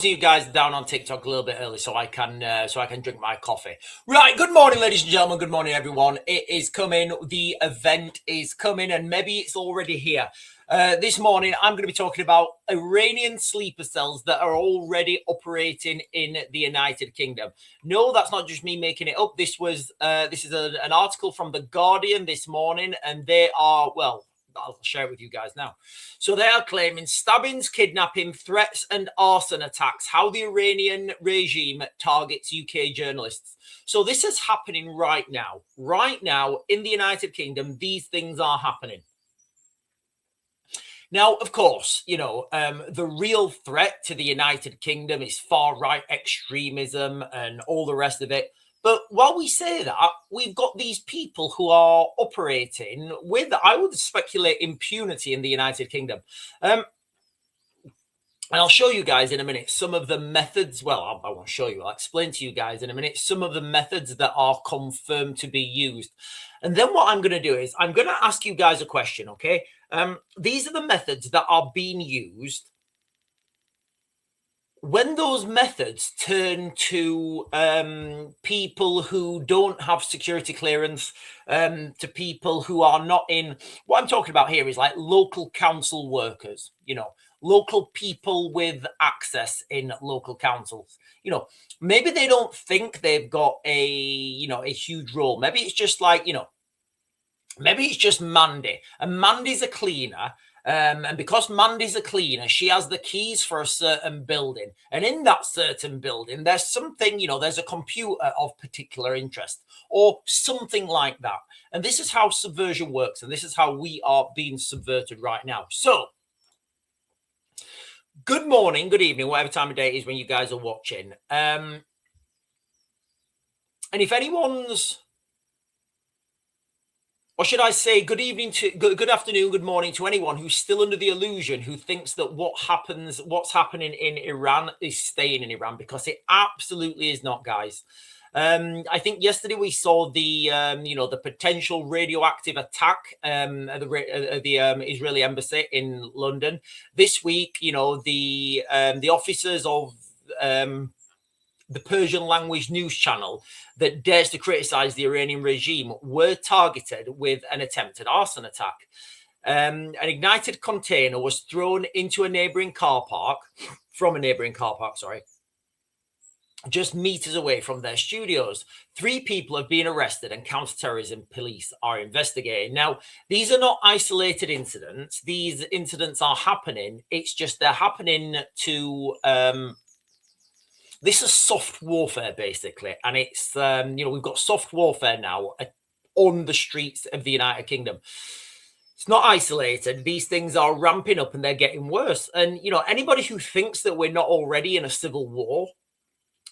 See you guys down on TikTok a little bit early so I can drink my coffee. Right, good morning, ladies and gentlemen. Good morning, everyone. It is coming. The event is coming, and maybe it's already here. This morning, I'm going to be talking about Iranian sleeper cells that are already operating in the United Kingdom. No, that's not just me making it up. This is an article from The Guardian this morning, and they are, well, I'll share it with you guys now. So they are claiming stabbings, kidnapping, threats, and arson attacks, how the Iranian regime targets UK journalists. So this is happening right now. Right now, in the United Kingdom, these things are happening. Now, of course, the real threat to the United Kingdom is far-right extremism and all the rest of it. But while we say that, we've got these people who are operating with, I would speculate, impunity in the United Kingdom. And I'll show you guys in a minute some of the methods. Well, I won't show you. I'll explain to you guys in a minute some of the methods that are confirmed to be used. And then what I'm going to do is I'm going to ask you guys a question, okay? These are the methods that are being used. When those methods turn to people who don't have security clearance, to people who are not in, what I'm talking about here is like local council workers, local people with access in local councils. Maybe they don't think they've got a huge role. Maybe it's just like, maybe it's just Mandy, and Mandy's a cleaner. And because Mandy's a cleaner, she has the keys for a certain building. And in that certain building, there's something, there's a computer of particular interest or something like that. And this is how subversion works. And this is how we are being subverted right now. So good morning, good evening, whatever time of day it is when you guys are watching. And if anyone's, or should I say good evening to good afternoon, good morning to anyone who's still under the illusion, who thinks that what's happening in Iran is staying in Iran, because it absolutely is not, guys. I think yesterday we saw the potential radioactive attack at the Israeli embassy in London. This week, the officers of the Persian language news channel that dares to criticize the Iranian regime were targeted with an attempted arson attack. An ignited container was thrown into from a neighboring car park, just meters away from their studios. 3 people have been arrested and counterterrorism police are investigating. Now, these are not isolated incidents. These incidents are happening. It's just they're happening to... This is soft warfare, basically. And it's, we've got soft warfare now on the streets of the United Kingdom. It's not isolated. These things are ramping up and they're getting worse. And, anybody who thinks that we're not already in a civil war,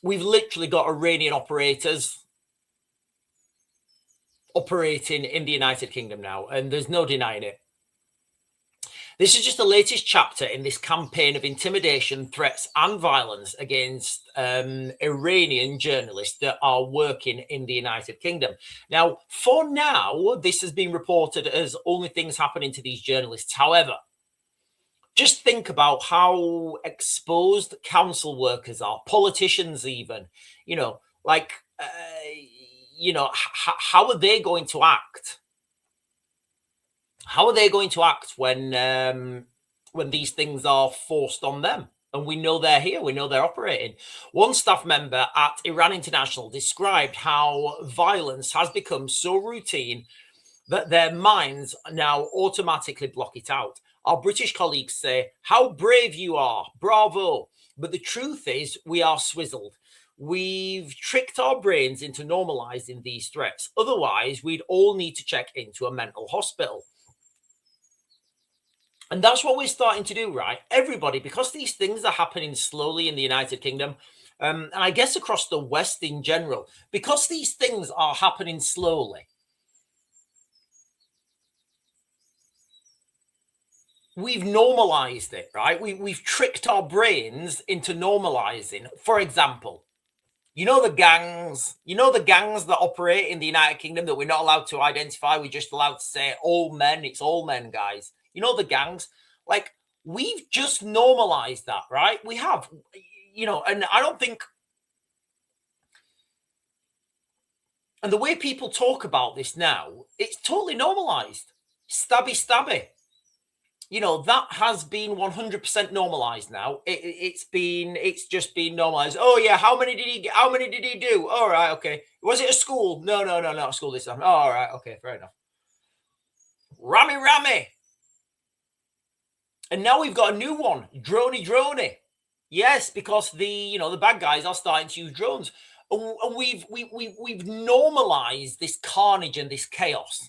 we've literally got Iranian operators operating in the United Kingdom now. And there's no denying it. This is just the latest chapter in this campaign of intimidation, threats, and violence against Iranian journalists that are working in the United Kingdom. Now, for now, this has been reported as only things happening to these journalists. However, just think about how exposed council workers are, politicians even, how are they going to act? How are they going to act when these things are forced on them? And we know they're here. We know they're operating. One staff member at Iran International described how violence has become so routine that their minds now automatically block it out. Our British colleagues say, "How brave you are. Bravo." But the truth is, we are swizzled. We've tricked our brains into normalizing these threats. Otherwise, we'd all need to check into a mental hospital. And that's what we're starting to do, right? Everybody, because these things are happening slowly in the United Kingdom, and I guess across the West in general, because these things are happening slowly, we've normalized it, right? We've tricked our brains into normalizing. For example, the gangs, that operate in the United Kingdom that we're not allowed to identify. We're just allowed to say all men. It's all men, guys. The gangs, like, we've just normalized that, right? We have. and I don't think, and the way people talk about this now, it's totally normalized. Stabby. That has been 100% normalized now. It's just been normalized. Oh yeah, how many did he do? All right, okay. Was it a school? No, not a school this time. Oh, all right, okay, fair enough. Rammy. And now we've got a new one, drony. Yes, because the bad guys are starting to use drones. And we've normalized this carnage and this chaos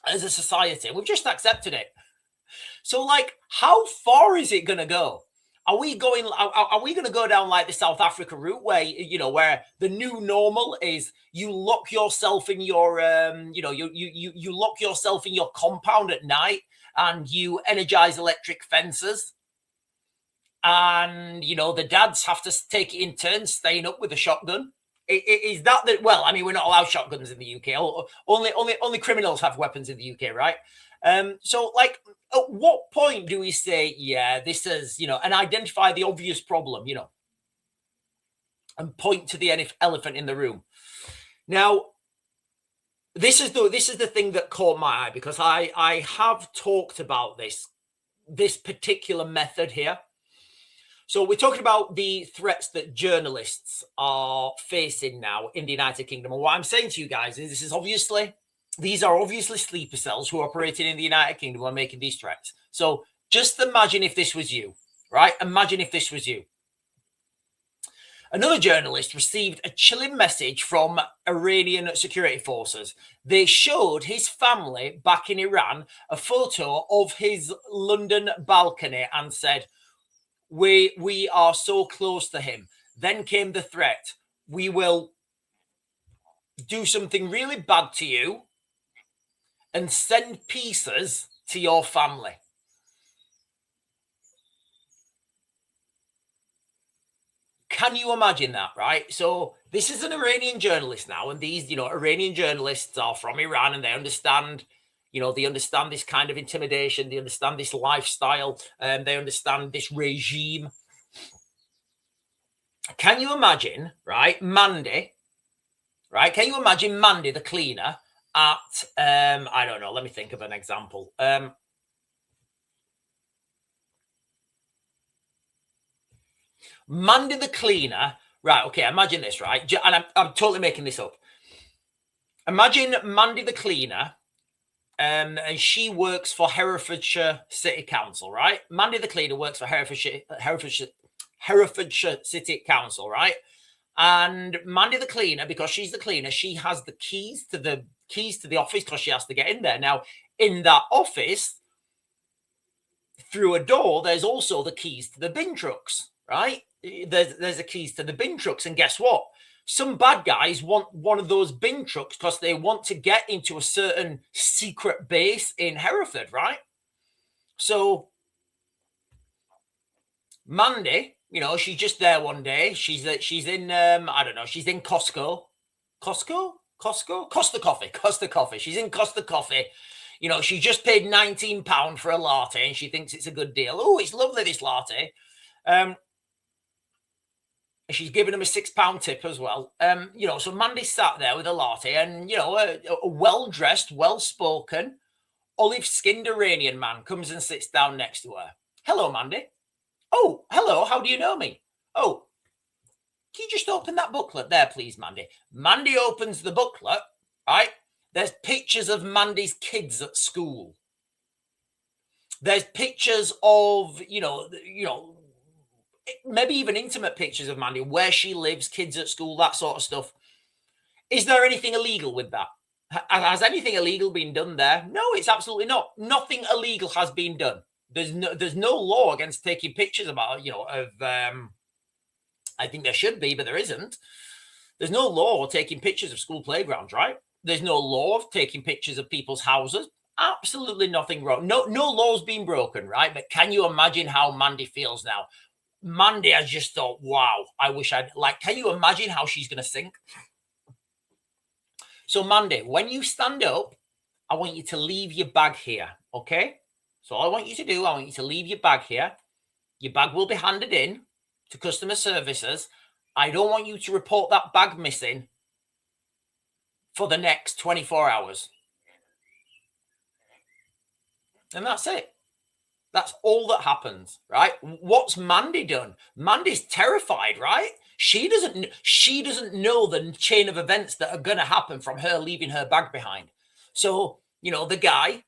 as a society. We've just accepted it. So, like, how far is it going to go? Are we going to go down like the South Africa route where, where the new normal is you lock yourself in your, you lock yourself in your compound at night and you energize electric fences? And, the dads have to take it in turns staying up with a shotgun. Is that well, I mean, we're not allowed shotguns in the UK. Only criminals have weapons in the UK, right? So, like, at what point do we say, yeah, this is, and identify the obvious problem, and point to the elephant in the room? Now, this is the thing that caught my eye, because I have talked about this particular method here. So we're talking about the threats that journalists are facing now in the United Kingdom. And what I'm saying to you guys is these are obviously sleeper cells who are operating in the United Kingdom who are making these threats. So just imagine if this was you, right? Imagine if this was you. Another journalist received a chilling message from Iranian security forces. They showed his family back in Iran a photo of his London balcony and said, we are so close to him. Then came the threat. We will do something really bad to you and send pieces to your family. Can you imagine that, right? So this is an Iranian journalist now, and these, Iranian journalists are from Iran, and they understand, they understand this kind of intimidation, they understand this lifestyle, and they understand this regime. Can you imagine, right, Mandy, right? Can you imagine Mandy, the cleaner, at, I don't know, let me think of an example. Mandy the cleaner, right? Okay, imagine this, right? And I'm totally making this up. Imagine Mandy the cleaner, and she works for Herefordshire City Council, right? Mandy the cleaner works for Herefordshire City Council, right? And Mandy the cleaner, because she's the cleaner, she has the keys to the office because she has to get in there. Now, in that office, through a door, there's also the keys to the bin trucks, right? There's the keys to the bin trucks, and guess what? Some bad guys want one of those bin trucks because they want to get into a certain secret base in Hereford, right? So Mandy, she's just there one day. She's in I don't know. She's in Costa Coffee. She's in Costa Coffee. She just paid £19 for a latte, and she thinks it's a good deal. Oh, it's lovely, this latte. She's giving him a £6 tip as well. So Mandy sat there with a latte, and a well-dressed, well-spoken, olive-skinned Iranian man comes and sits down next to her. Hello, Mandy. Oh, hello. How do you know me? Oh, can you just open that booklet there, please, Mandy? Mandy opens the booklet, right? There's pictures of Mandy's kids at school. There's pictures of, maybe even intimate pictures of Mandy, where she lives, kids at school, that sort of stuff. Is there anything illegal with that? Has anything illegal been done there? No, it's absolutely not. Nothing illegal has been done. There's no law against taking pictures about, I think there should be, but there isn't. There's no law taking pictures of school playgrounds, right? There's no law of taking pictures of people's houses. Absolutely nothing wrong. No law's been broken, right? But can you imagine how Mandy feels now? Mandy has just thought, wow, I wish can you imagine how she's going to sink? So Mandy, when you stand up, I want you to leave your bag here, okay? So all I want you to do, I want you to leave your bag here. Your bag will be handed in to customer services, I don't want you to report that bag missing for the next 24 hours. And that's it. That's all that happens, right? What's Mandy done? Mandy's terrified, right? She doesn't know the chain of events that are going to happen from her leaving her bag behind. So, the guy,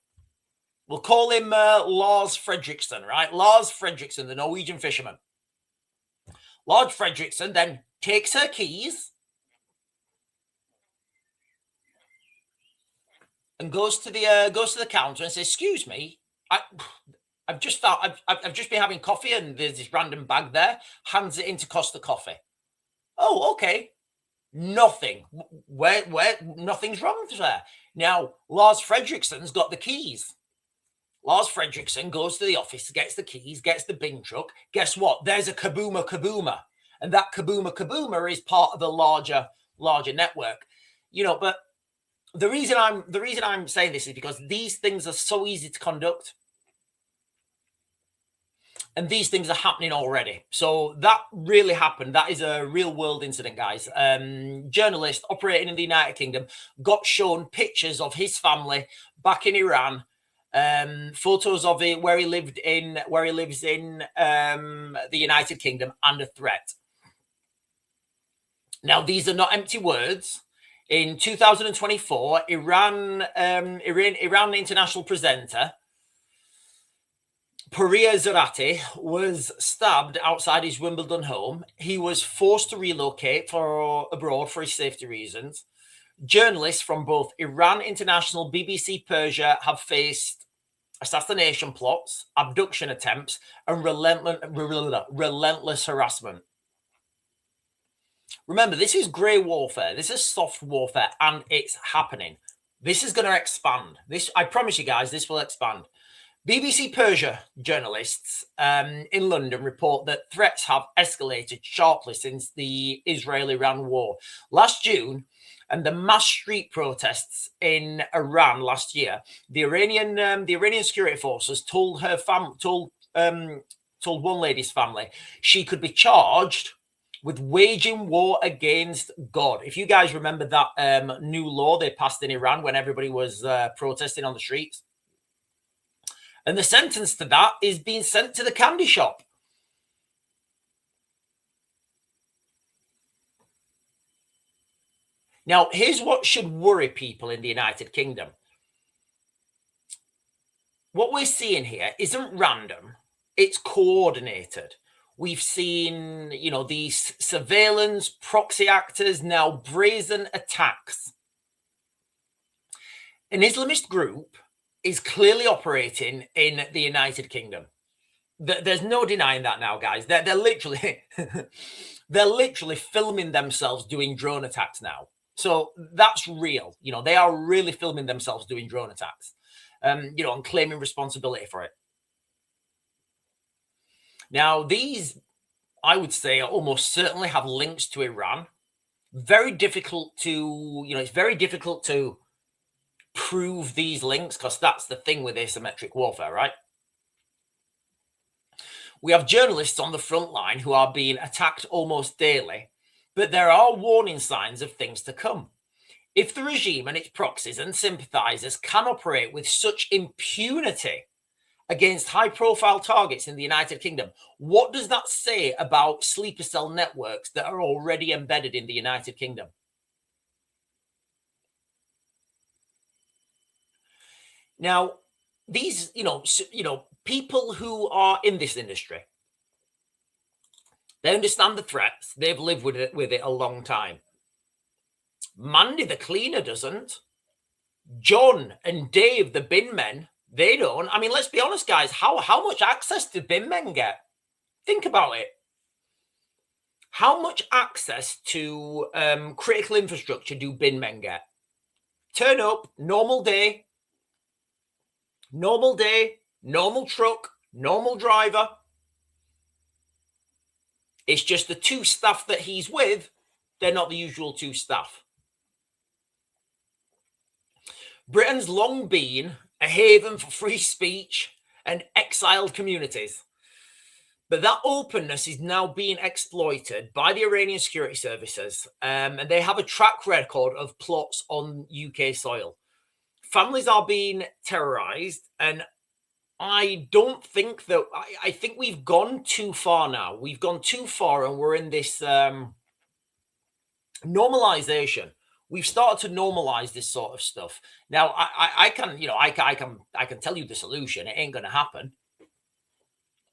we'll call him Lars Fredriksson, right? Lars Fredriksson, the Norwegian fisherman. Lars Fredriksson then takes her keys and goes to the counter and says, "Excuse me, I've just been having coffee and there's this random bag there." Hands it into Costa Coffee. "Oh, okay." Nothing. Where nothing's wrong there. Now, Lars Fredriksson's got the keys. Lars Fredriksson goes to the office, gets the keys, gets the bin truck. Guess what? There's a Kabooma. And that Kabooma is part of the larger network. But the reason I'm saying this is because these things are so easy to conduct. And these things are happening already. So that really happened. That is a real world incident, guys. Journalist operating in the United Kingdom got shown pictures of his family back in Iran, photos of it where he lives in the United Kingdom, and a threat. Now, these are not empty words. In 2024, Iran international presenter Paria Zarate was stabbed outside his Wimbledon home. He was forced to relocate abroad for his safety reasons. Journalists from both Iran International, BBC Persia have faced assassination plots, abduction attempts, and relentless harassment. Remember, this is grey warfare. This is soft warfare, and it's happening. This is going to expand. I promise you guys, this will expand. BBC Persia journalists in London report that threats have escalated sharply since the Israel-Iran war. Last June, and the mass street protests in Iran last year, the Iranian security forces told one lady's family she could be charged with waging war against God. If you guys remember that new law they passed in Iran when everybody was protesting on the streets. And the sentence to that is being sent to the candy shop. Now, here's what should worry people in the United Kingdom. What we're seeing here isn't random. It's coordinated. We've seen, these surveillance, proxy actors, now brazen attacks. An Islamist group is clearly operating in the United Kingdom. There's no denying that now, guys. They're literally filming themselves doing drone attacks now. So that's real. They are really filming themselves doing drone attacks, and claiming responsibility for it. Now, these, I would say, almost certainly have links to Iran. Very difficult to, it's very difficult to prove these links, because that's the thing with asymmetric warfare, right? We have journalists on the front line who are being attacked almost daily, but there are warning signs of things to come. If the regime and its proxies and sympathizers can operate with such impunity against high-profile targets in the United Kingdom, what does that say about sleeper cell networks that are already embedded in the United Kingdom? Now, these, people who are in this industry, they understand the threats. They've lived with it a long time. Mandy, the cleaner, doesn't. John and Dave, the bin men, they don't. I mean, let's be honest, guys. How much access do bin men get? Think about it. How much access to critical infrastructure do bin men get? Turn up, normal day, normal truck, normal driver. It's just the two staff that he's with, they're not the usual two staff. Britain's long been a haven for free speech and exiled communities. But that openness is now being exploited by the Iranian security services, and they have a track record of plots on UK soil. Families are being terrorized, and I don't think that I think we've gone too far now. We've gone too far, and we're in this normalization. We've started to normalize this sort of stuff. Now, I can, I can tell you the solution. It ain't going to happen.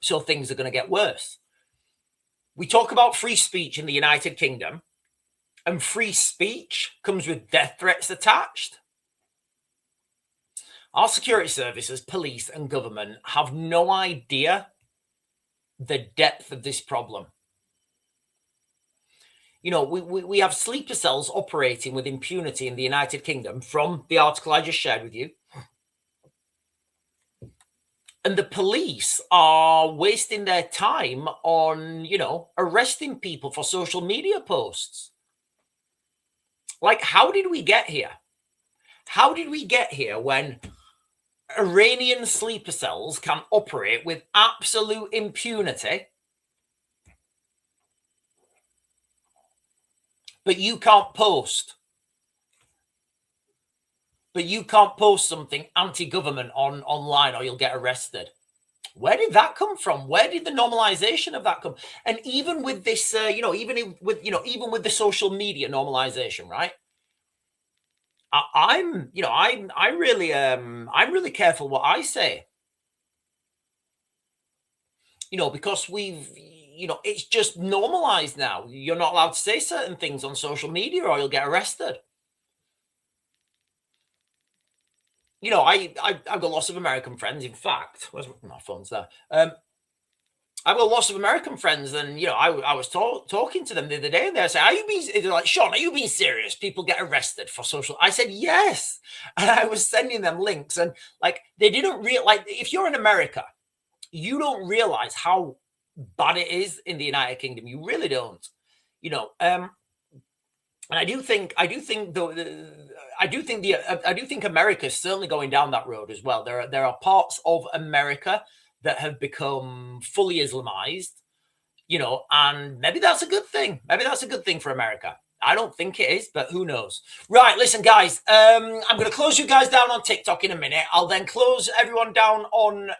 So things are going to get worse. We talk about free speech in the United Kingdom, and free speech comes with death threats attached. Our security services, police, and government have no idea the depth of this problem. We have sleeper cells operating with impunity in the United Kingdom from the article I just shared with you. And the police are wasting their time on, arresting people for social media posts. Like, how did we get here? How did we get here when Iranian sleeper cells can operate with absolute impunity, but you can't post? But you can't post something anti-government online or you'll get arrested. Where did that come from? Where did the normalization of that come? And even with this, even with the social media normalization, right? I'm really careful what I say. Because it's just normalized now. You're not allowed to say certain things on social media or you'll get arrested. I've got lots of American friends. In fact, where's my phone's there? I've got lots of American friends, and I was talking to them the other day, and they're saying, they're like, Sean, are you being serious? People get arrested for social. I said, yes. And I was sending them links, and like they didn't if you're in America, you don't realize how bad it is in the United Kingdom. You really don't. And I do think America's certainly going down that road as well. There are parts of America that have become fully Islamized, and maybe that's a good thing. Maybe that's a good thing for America. I don't think it is, but who knows? Right, listen, guys, I'm going to close you guys down on TikTok in a minute. I'll then close everyone down on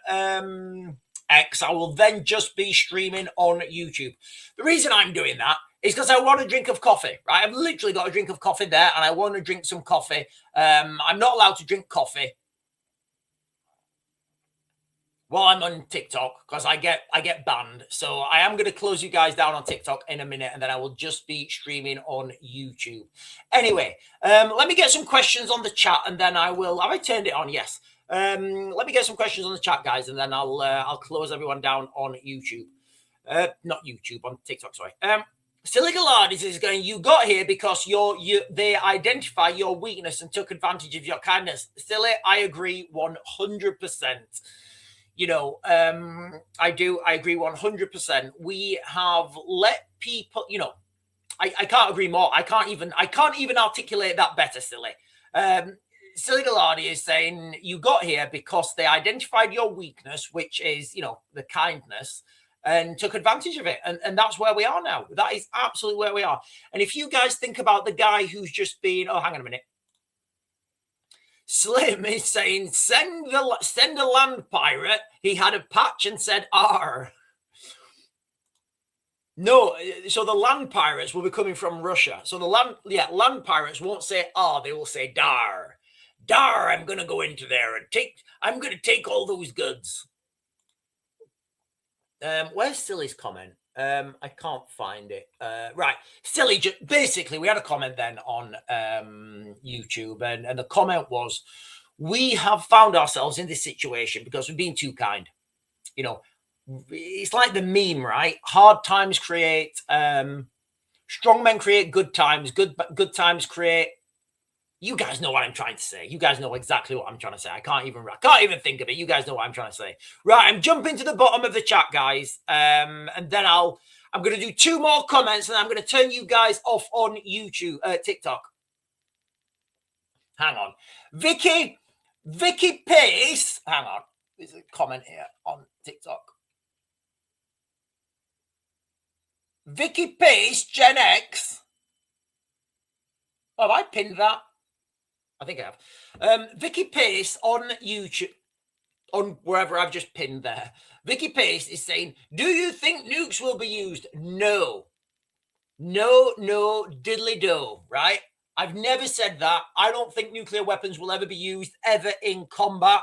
X. I will then just be streaming on YouTube. The reason I'm doing that is because I want a drink of coffee, right? I've literally got a drink of coffee there, and I want to drink some coffee. I'm not allowed to drink coffee while I'm on TikTok because I get banned. So I am going to close you guys down on TikTok in a minute, and then I will just be streaming on YouTube. Anyway, let me get some questions on the chat, and then I will. Have I turned it on? Yes. Let me get some questions on the chat, guys, and then I'll close everyone down on YouTube. Not YouTube, on TikTok. Sorry. Siligalardis is going, you got here because they identify your weakness and took advantage of your kindness. Silly, I agree 100%. I agree 100%. We have let people, I can't agree more. I can't even articulate that better, Silly. Silly Gallardi is saying you got here because they identified your weakness, which is, the kindness, and took advantage of it. And that's where we are now. That is absolutely where we are. And if you guys think about the guy who's just been, oh, hang on a minute. Slim is saying, send a land pirate. He had a patch and said R. No, so the land pirates will be coming from Russia. So the land pirates won't say R, they will say Dar. Dar, I'm going to go into there and I'm going to take all those goods. Where's Silly's comment? I can't find it. Right. Silly, basically, we had a comment then on YouTube, and the comment was, we have found ourselves in this situation because we've been too kind. It's like the meme, right? Hard times create, strong men create good times. Good times create. You guys know what I'm trying to say. You guys know exactly what I'm trying to say. I can't even think of it. You guys know what I'm trying to say. Right, I'm jumping to the bottom of the chat, guys. And then I'm going to do 2 more comments, and I'm going to turn you guys off on YouTube, TikTok. Hang on. Vicky Pace. Hang on. There's a comment here on TikTok. Vicky Pace, Gen X. Oh, have I pinned that? I think I have. Vicky Pace on YouTube, on wherever I've just pinned there. Vicky Pace is saying, do you think nukes will be used? No. No, diddly do, right? I've never said that. I don't think nuclear weapons will ever be used ever in combat.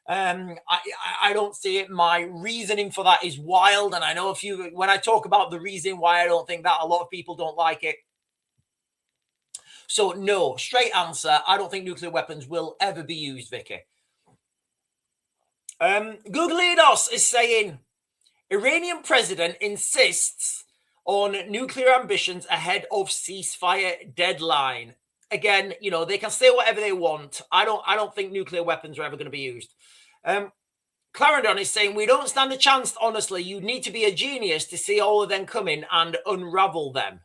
I don't see it. My reasoning for that is wild. And I know when I talk about the reason why I don't think that, a lot of people don't like it. So no, straight answer. I don't think nuclear weapons will ever be used, Vicky. Googlidos is saying, Iranian president insists on nuclear ambitions ahead of ceasefire deadline. Again, you know, they can say whatever they want. I don't think nuclear weapons are ever going to be used. Clarendon is saying, we don't stand a chance, honestly. You need to be a genius to see all of them coming and unravel them.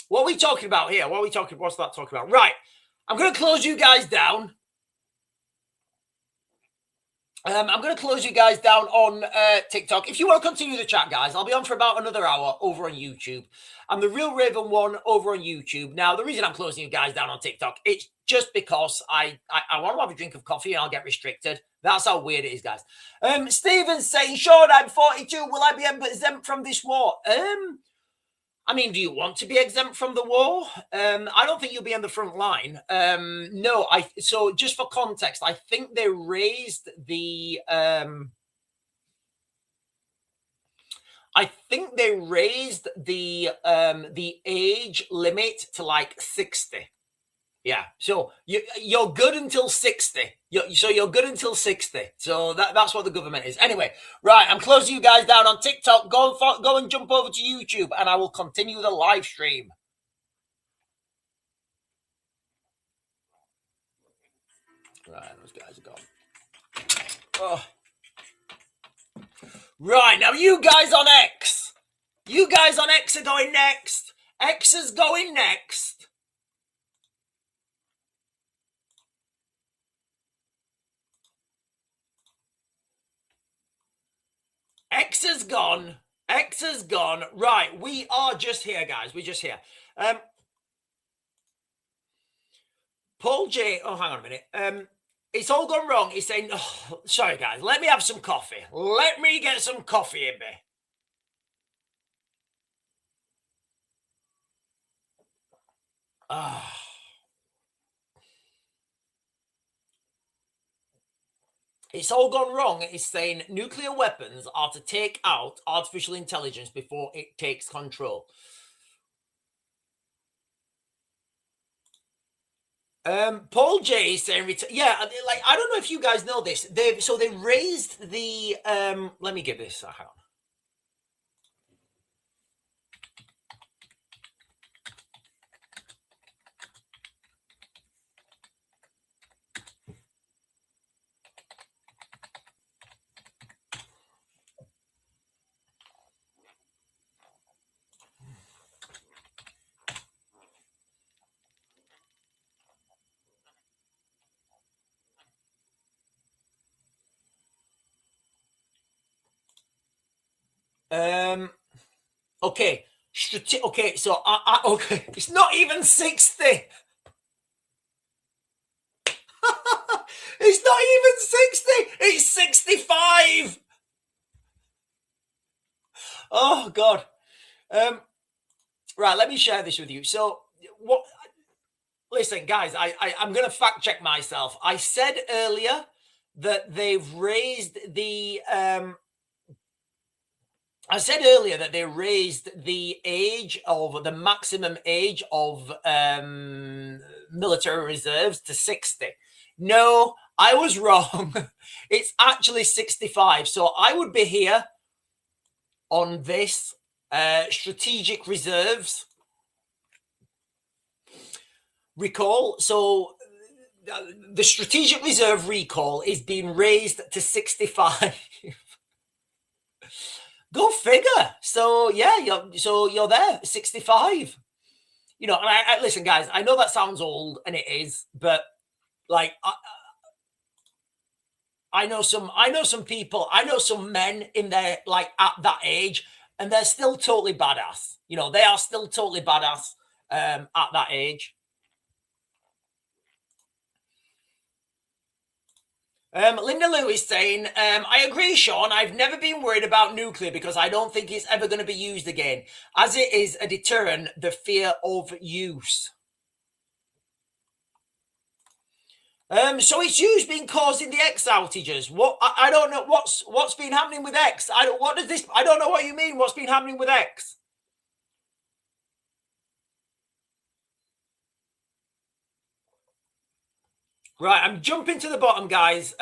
What are we talking about here? What's that talking about? Right. I'm going to close you guys down. I'm going to close you guys down on TikTok. If you want to continue the chat, guys, I'll be on for about another hour over on YouTube. I'm the Real Raven One over on YouTube. Now, the reason I'm closing you guys down on TikTok, it's just because I want to have a drink of coffee and I'll get restricted. That's how weird it is, guys. Steven's saying, Sean, I'm 42. Will I be exempt from this war? I mean, do you want to be exempt from the war? I don't think you'll be on the front line. No, so just for context, I think they raised the age limit to like 60. Yeah, so you're good until 60. You're good until 60. So that's what the government is. Anyway, right, I'm closing you guys down on TikTok. Go and jump over to YouTube, and I will continue the live stream. Right, those guys are gone. Oh. Right, now you guys on X. You guys on X are going next. X is going next. X is gone. X is gone. Right, we are just here, guys. We're just here. Paul J. Oh, hang on a minute. It's all gone wrong. He's saying, oh, sorry, guys. Let me have some coffee. Let me get some coffee in me. It's all gone wrong. It's saying nuclear weapons are to take out artificial intelligence before it takes control. Paul J is saying, yeah, like, I don't know if you guys know this. They raised the, let me give this a hand. Okay. Okay, so okay, it's not even 60. It's not even 60. It's 65. Oh God. Right, let me share this with you. So what? Listen, guys, I'm going to fact check myself. I said earlier that they've raised the I said earlier that they raised the maximum age of military reserves to 60. No, I was wrong. It's actually 65. So I would be here on this strategic reserves recall. So the strategic reserve recall is being raised to 65. Go figure. So yeah, you're there, 65. You know, and I listen, guys. I know that sounds old, and it is, but like I know some people. I know some men in their like at that age. And they're still totally badass. You know, they are still totally badass at that age. Linda Lou is saying, I agree, Sean. I've never been worried about nuclear because I don't think it's ever going to be used again, as it is a deterrent, the fear of use. So it's used been causing the X outages. What I don't know what's been happening with X. I don't know what you mean. What's been happening with X? Right, I'm jumping to the bottom, guys.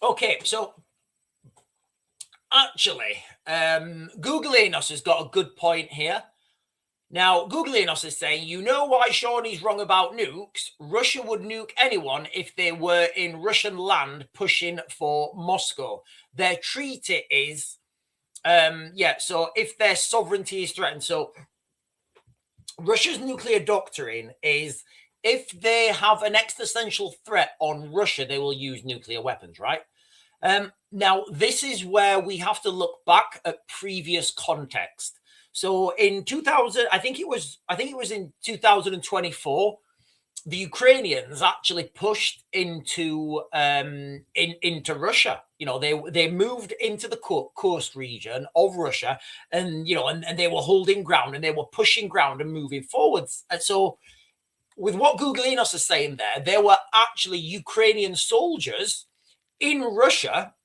Okay, so actually, Google Enos has got a good point here. Now, Google Enos is saying, you know why Sean is wrong about nukes? Russia would nuke anyone if they were in Russian land pushing for Moscow. Their treaty is, so if their sovereignty is threatened. So Russia's nuclear doctrine is if they have an existential threat on Russia, they will use nuclear weapons, right? Now, this is where we have to look back at previous context. So in 2000, I think it was in 2024, the Ukrainians actually pushed into Russia. You know, they moved into the coast region of Russia, and you know, and they were holding ground and they were pushing ground and moving forwards. And so, with what Google Enos is saying there were actually Ukrainian soldiers in Russia,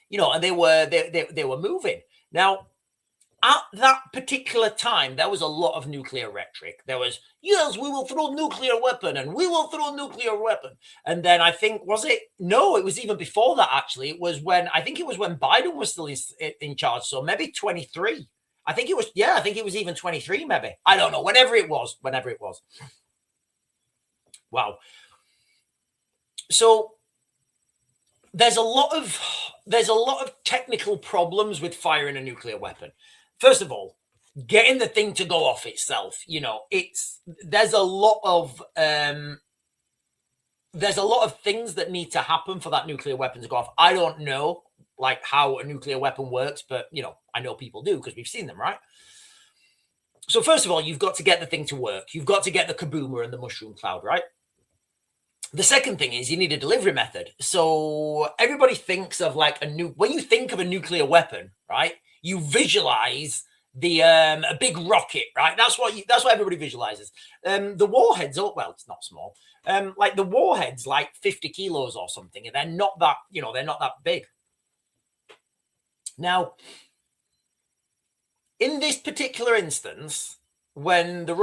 you know, and they were moving. Now, at that particular time, there was a lot of nuclear rhetoric. There was, yes, we will throw nuclear weapon and we will throw nuclear weapon. And then I think, no, it was even before that, actually. It was when Biden was still in charge. So maybe 23. I think it was even 23, maybe. I don't know, whenever it was. Wow. So there's a lot of technical problems with firing a nuclear weapon. First of all, getting the thing to go off itself, you know, there's a lot of things that need to happen for that nuclear weapon to go off. I don't know like how a nuclear weapon works, but you know, I know people do because we've seen them, right? So first of all, you've got to get the thing to work. You've got to get the kaboomer and the mushroom cloud, right? The second thing is you need a delivery method. So everybody thinks of like when you think of a nuclear weapon, right? You visualize a big rocket, right? That's what everybody visualizes. The warheads, it's not small. Like the warheads, like 50 kilos or something, and they're not that big. Now, in this particular instance, when the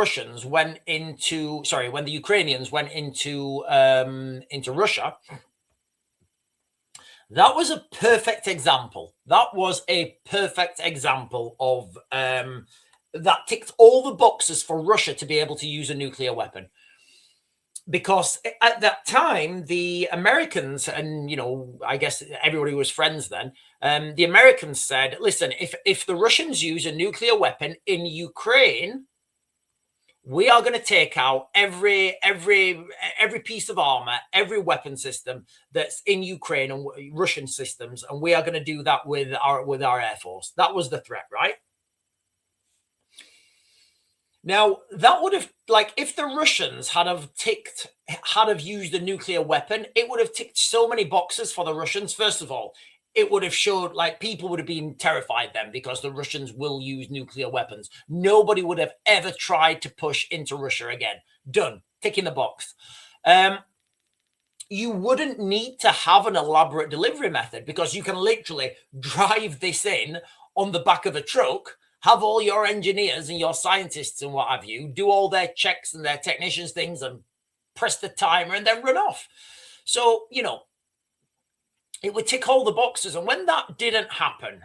Ukrainians went into Russia, that was a perfect example. That was a perfect example of that ticked all the boxes for Russia to be able to use a nuclear weapon. Because at that time, the Americans, and you know, I guess everybody was friends then. The Americans said, "Listen, if the Russians use a nuclear weapon in Ukraine, we are going to take out every piece of armor, every weapon system that's in Ukraine and Russian systems, and we are going to do that with our Air Force." That was the threat, right? Now, that would have, like, if the Russians had have used a nuclear weapon, it would have ticked so many boxes for the Russians. First of all, it would have showed, like, people would have been terrified then because the Russians will use nuclear weapons. Nobody would have ever tried to push into Russia again. Done. Tick in the box. You wouldn't need to have an elaborate delivery method because you can literally drive this in on the back of a truck, have all your engineers and your scientists and what have you do all their checks and their technicians things and press the timer and then run off. So, you know, it would tick all the boxes. And when that didn't happen,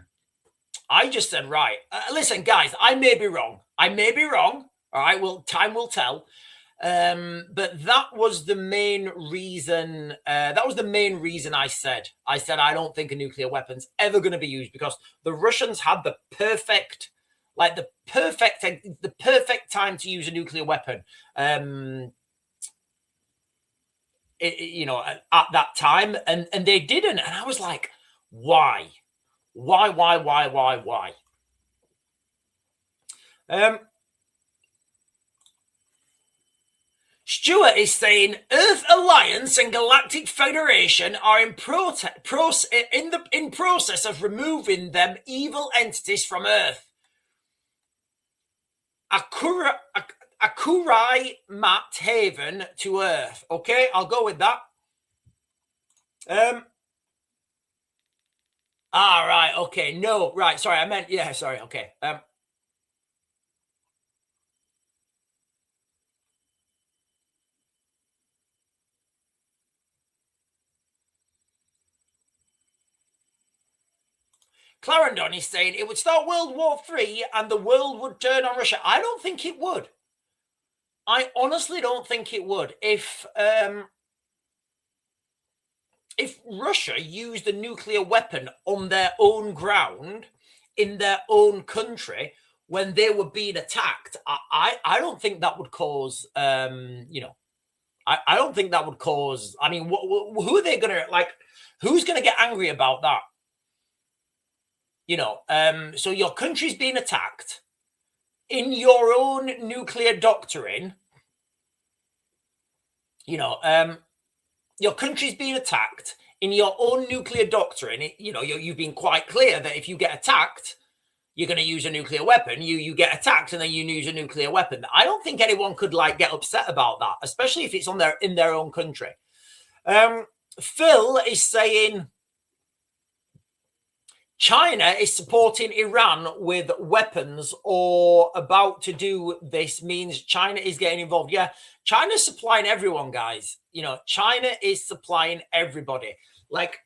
I just said, right, listen, guys, I may be wrong. All right, well, time will tell. But that was the main reason. I said I don't think a nuclear weapon's ever going to be used because the Russians had the perfect time to use a nuclear weapon. you know, at that time, and they didn't. And I was like, why? Why? Stuart is saying Earth Alliance and Galactic Federation are in process of removing them evil entities from Earth. Akurai Matt Haven to Earth. Okay, I'll go with that. Right, okay. No, right, sorry, I meant, yeah, sorry, okay. Clarendon is saying it would start World War III and the world would turn on Russia. I don't think it would. I honestly don't think it would. If Russia used a nuclear weapon on their own ground, in their own country, when they were being attacked, I don't think that would cause, you know, I don't think that would cause, I mean, who are they going to, like, who's going to get angry about that? You know, so your country's being attacked in your own nuclear doctrine, you know, your country's being attacked in your own nuclear doctrine. You know, you've been quite clear that if you get attacked, you're going to use a nuclear weapon. You get attacked and then you use a nuclear weapon. I don't think anyone could like get upset about that, especially if it's in their own country. Phil is saying China is supporting Iran with weapons or about to do this means China is getting involved. Yeah, China's supplying everyone, guys. You know, China is supplying everybody. Like,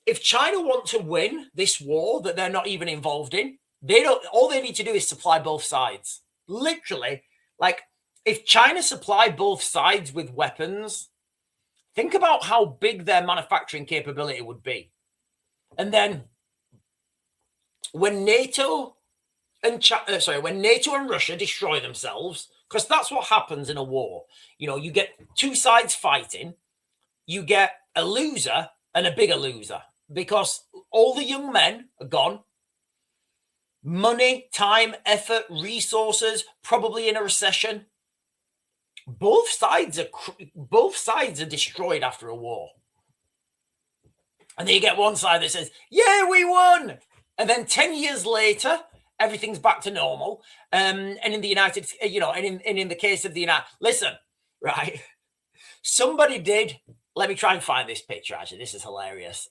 if China want to win this war that they're not even involved in, all they need to do is supply both sides. Literally, like, if China supply both sides with weapons, think about how big their manufacturing capability would be. And then when NATO and Russia destroy themselves, because that's what happens in a war. You know, you get two sides fighting, you get a loser and a bigger loser because all the young men are gone. Money, time, effort, resources, probably in a recession. Both sides are destroyed after a war. And then you get one side that says, yeah, we won. And then 10 years later, everything's back to normal. And in the United, you know, and in the case of the United, listen, right? Somebody did. Let me try and find this picture. Actually, this is hilarious.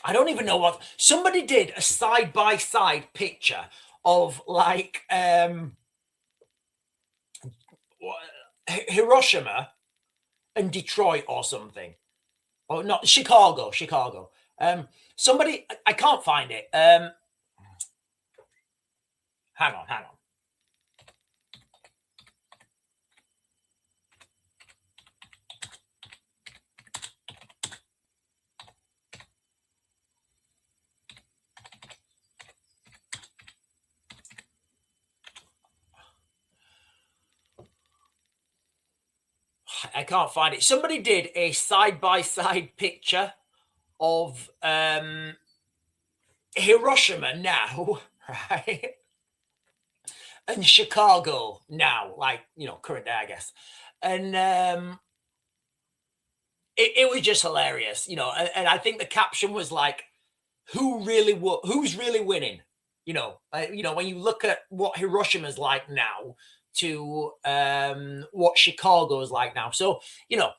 I don't even know what somebody did a side-by-side picture of like Hiroshima and Detroit or something. Oh, not Chicago. Somebody, I can't find it. Hang on. I can't find it. Somebody did a side-by-side picture of Hiroshima now, right? And Chicago now, like, you know, current day, I guess. And it was just hilarious, you know. And I think the caption was like, who's really winning? You know, when you look at what Hiroshima's like now to what Chicago is like now. So, you know,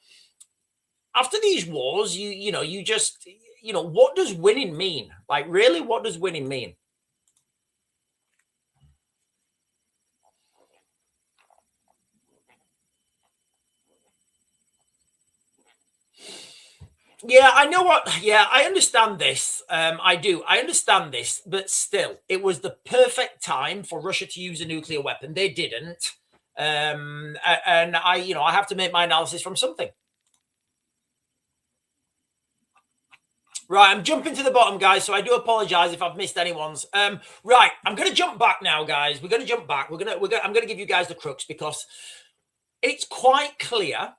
after these wars, you just, you know, what does winning mean? Like, really, what does winning mean? Yeah, I know what. Yeah, I understand this. I do. I understand this, but still, it was the perfect time for Russia to use a nuclear weapon. They didn't, and I have to make my analysis from something. Right, I'm jumping to the bottom, guys, so I do apologize if I've missed anyone's. Right, I'm going to jump back now, guys. We're going to jump back. I'm going to give you guys the crux because it's quite clear.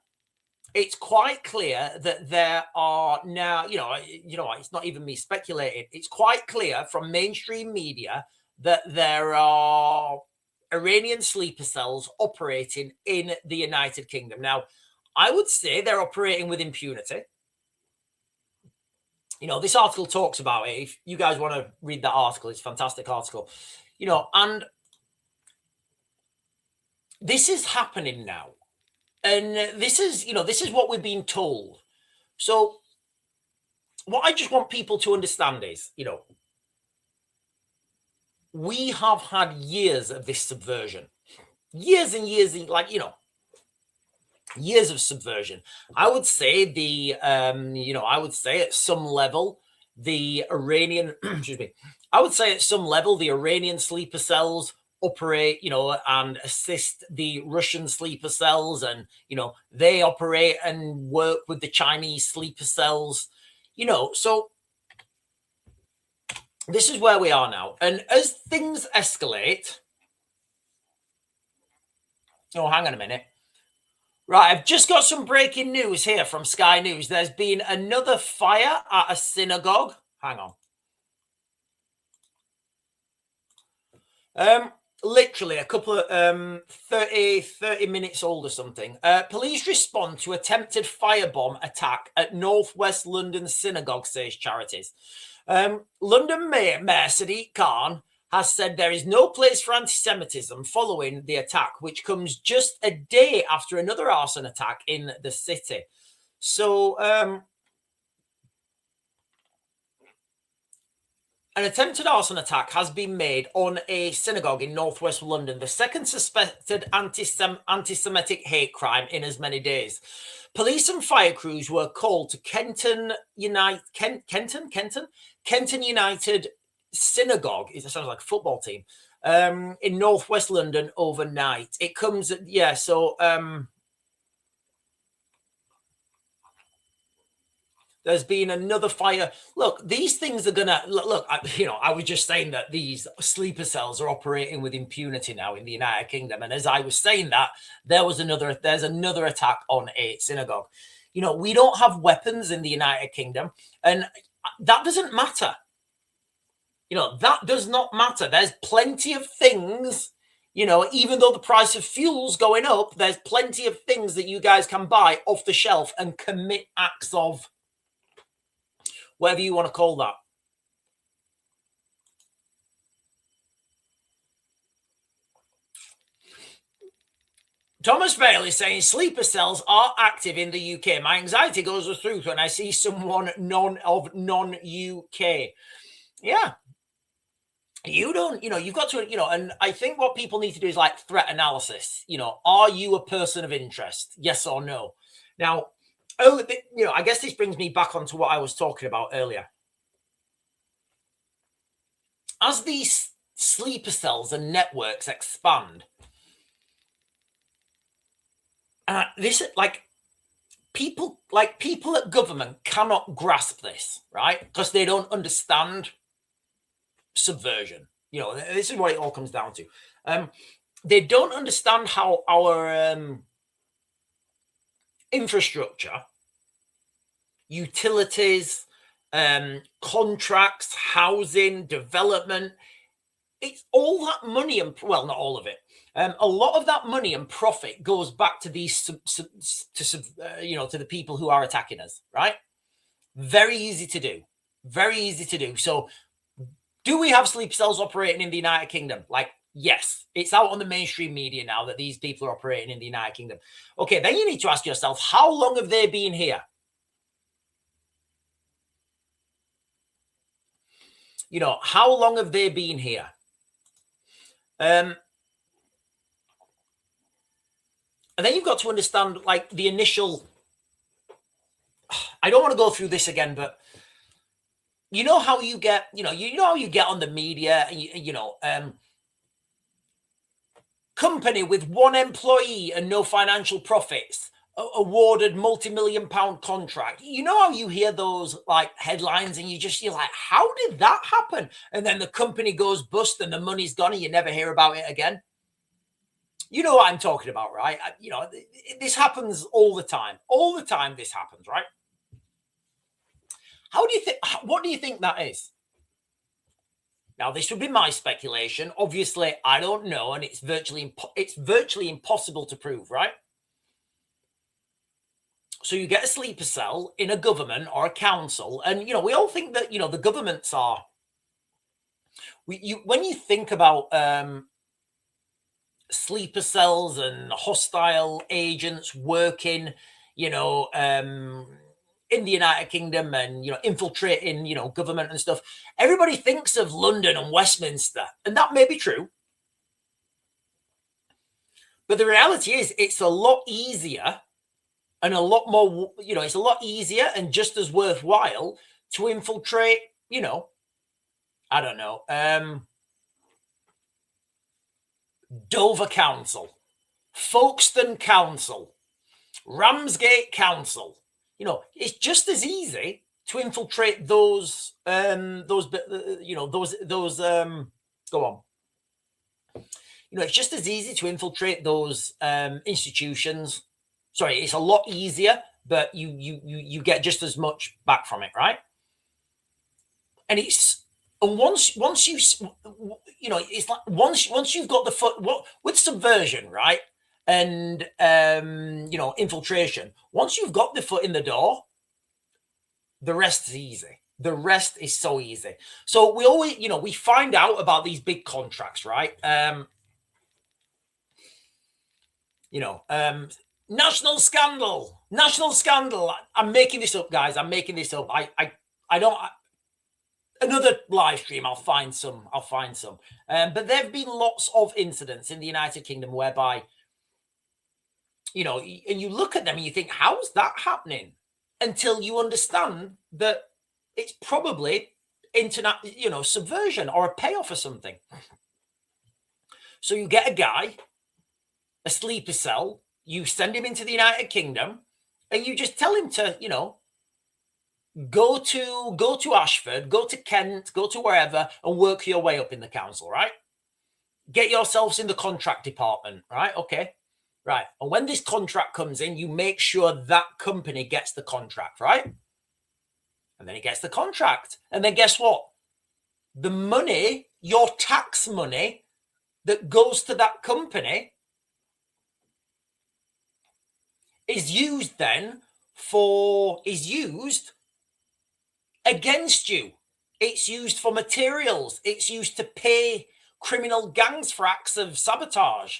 It's quite clear that there are now, it's not even me speculating. It's quite clear from mainstream media that there are Iranian sleeper cells operating in the United Kingdom. Now, I would say they're operating with impunity. This article talks about it. If you guys want to read that article, it's a fantastic article. And this is happening now. And this is what we're being told. So what I just want people to understand is, we have had years of this subversion. Years and years, years of subversion. I would say at some level, the Iranian, I would say at some level, the Iranian sleeper cells operate, and assist the Russian sleeper cells, and, they operate and work with the Chinese sleeper cells, so this is where we are now. And as things escalate, hang on a minute. Right, I've just got some breaking news here from Sky News. There's been another fire at a synagogue. Hang on. Literally a couple of 30 minutes old or something. Police respond to attempted firebomb attack at Northwest London synagogue, says Charities. London Mayor Sadiq Khan has said there is no place for anti-Semitism following the attack, which comes just a day after another arson attack in the city. So, an attempted arson attack has been made on a synagogue in northwest London, the second suspected anti-Semitic hate crime in as many days. Police and fire crews were called to Kenton United Synagogue. It sounds like a football team in northwest London overnight. It comes, there's been another fire. Look, these things are gonna look. I was just saying that these sleeper cells are operating with impunity now in the United Kingdom, and as I was saying that, there's another attack on a synagogue. We don't have weapons in the United Kingdom, and that doesn't matter. That does not matter. There's plenty of things, even though the price of fuel's going up, there's plenty of things that you guys can buy off the shelf and commit acts of whatever you want to call that. Thomas Bale is saying sleeper cells are active in the UK. My anxiety goes through when I see someone non-UK. Yeah. You don't, you've got to, and I think what people need to do is like threat analysis. Are you a person of interest? Yes or no? Now, I guess this brings me back onto what I was talking about earlier. As these sleeper cells and networks expand, people at government cannot grasp this, right? Because they don't understand subversion. This is what it all comes down to. They don't understand how our infrastructure, utilities, contracts, housing, development, it's all that money, and well, not all of it. A lot of that money and profit goes back to these to the people who are attacking us, right? Very easy to do. So do we have sleeper cells operating in the United Kingdom? Yes, it's out on the mainstream media now that these people are operating in the United Kingdom. Okay, then you need to ask yourself, how long have they been here? How long have they been here? And then you've got to understand, the initial. I don't want to go through this again, but how you get, how you get on the media, company with one employee and no financial profits awarded multi-million-pound contract. You know how you hear those like headlines and you're like, how did that happen? And then the company goes bust and the money's gone and you never hear about it again. You know what I'm talking about, right? You know, this happens all the time. All the time this happens, right? How do you think, what do you think that is? Now, this would be my speculation. Obviously, I don't know, and it's virtually impossible to prove, right? So you get a sleeper cell in a government or a council, and you know we all think that the governments are. When you think about sleeper cells and hostile agents working, in the United Kingdom and infiltrating government and stuff, everybody thinks of London and Westminster, and that may be true. But the reality is, it's a lot easier. And a lot more, it's a lot easier and just as worthwhile to infiltrate, I don't know, Dover Council, Folkestone Council, Ramsgate Council. It's just as easy to infiltrate those, go on. It's just as easy to infiltrate those institutions. Sorry, it's a lot easier, but you get just as much back from it, right? And once you it's like once you've got the foot with subversion, right? And infiltration, once you've got the foot in the door, the rest is easy. The rest is so easy. So we always, we find out about these big contracts, right? National scandal. I'm making this up, guys. I'm making this up. I don't. Another live stream. I'll find some. But there have been lots of incidents in the United Kingdom whereby, and you look at them and you think, how's that happening? Until you understand that it's probably internet, subversion or a payoff or something. So you get a guy, a sleeper cell. You send him into the United Kingdom and you just tell him to, go to Ashford, go to Kent, go to wherever and work your way up in the council, right? Get yourselves in the contract department, right? Okay, right. And when this contract comes in, you make sure that company gets the contract, right? And then it gets the contract. And then guess what? The money, your tax money that goes to that company is used against you. It's used for materials. It's used to pay criminal gangs for acts of sabotage.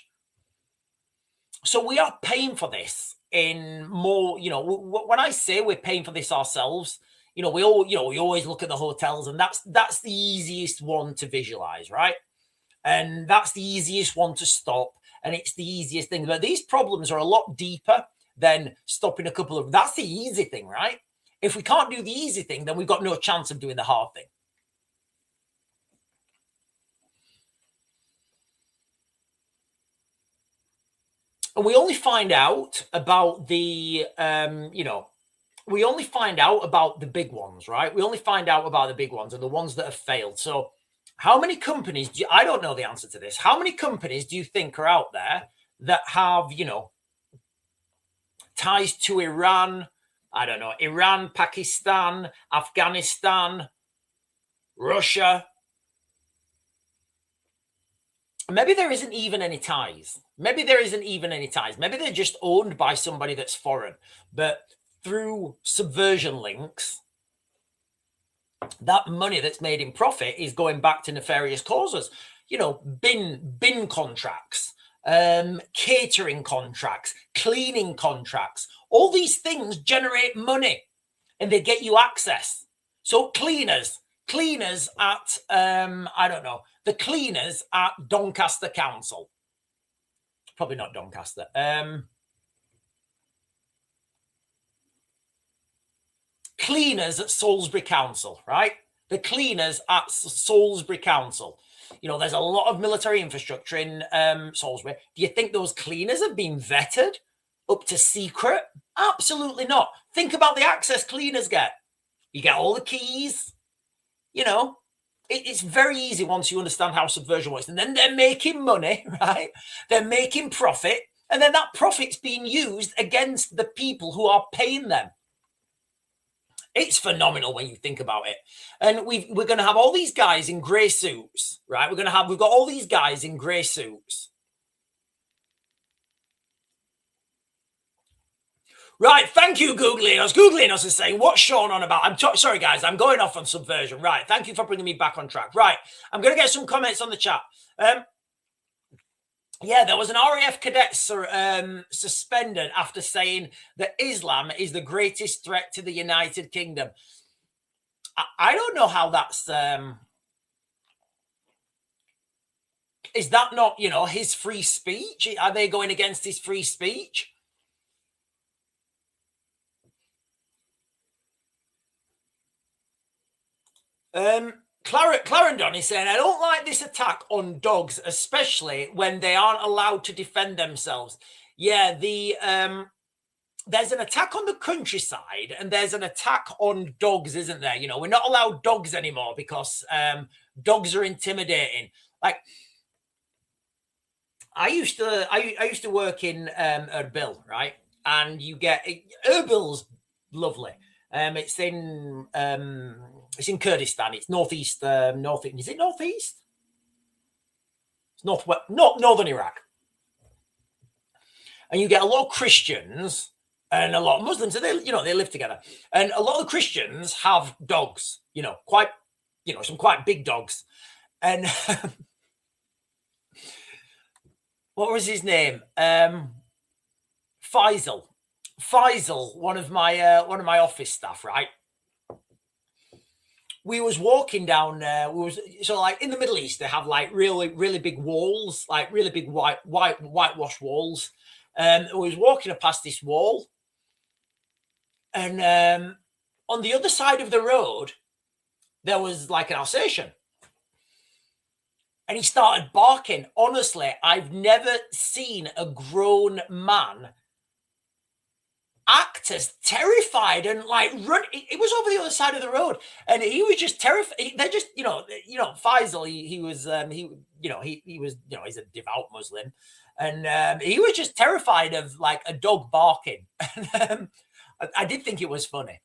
So we are paying for this in more, when I say we're paying for this ourselves, we always look at the hotels, and that's the easiest one to visualize, right? And that's the easiest one to stop. And it's the easiest thing. But these problems are a lot deeper than stopping a couple of. That's the easy thing, right? If we can't do the easy thing, then we've got no chance of doing the hard thing. And we only find out about the, we only find out about the big ones, right? We only find out about the big ones and the ones that have failed. So how many companies, I don't know the answer to this. How many companies do you think are out there that have, ties to Iran, I don't know, Iran, Pakistan, Afghanistan, Russia? Maybe there isn't even any ties. Maybe they're just owned by somebody that's foreign. But through subversion links, that money that's made in profit is going back to nefarious causes. Bin contracts, catering contracts, cleaning contracts. All these things generate money and they get you access. So cleaners at, I don't know, the cleaners at Doncaster Council. Probably not Doncaster. Cleaners at Salisbury Council, right? The cleaners at Salisbury Council. There's a lot of military infrastructure in Salisbury. Do you think those cleaners have been vetted? up to secret? Absolutely not. Think about the access cleaners get. You get all the keys, you know. It's very easy once you understand how subversion works. And then they're making money, right? They're making profit. And then that profit's being used against the people who are paying them. It's phenomenal when you think about it. And we're going to have all these guys in grey suits, right? We've got all these guys in grey suits. Right, thank you, Googling us. Googling us is saying, what's Sean on about? Sorry, guys, I'm going off on subversion. Right, thank you for bringing me back on track. Right, I'm going to get some comments on the chat. Yeah, there was an RAF cadet suspended after saying that Islam is the greatest threat to the United Kingdom. I don't know how that's... is that not, his free speech? Are they going against his free speech? Clarendon is saying, I don't like this attack on dogs, especially when they aren't allowed to defend themselves. Yeah, there's an attack on the countryside and there's an attack on dogs, isn't there? We're not allowed dogs anymore because dogs are intimidating. Like, I used to work in Erbil, right? And you get Erbil's lovely. It's in Kurdistan. It's northeast. Is it northeast? It's northwest, northern Iraq. And you get a lot of Christians and a lot of Muslims. And they live together. And a lot of Christians have dogs. Some quite big dogs. And what was his name? Faisal, one of my office staff, right? We was walking down there. Like in the Middle East, they have like really, really big walls, like really big whitewashed walls. We was walking past this wall, and on the other side of the road, there was like an Alsatian. And he started barking. Honestly, I've never seen a grown man act as terrified and like run. It was over the other side of the road, and he was just terrified. They're just, Faisal. He was he's a devout Muslim, and he was just terrified of like a dog barking. And I did think it was funny.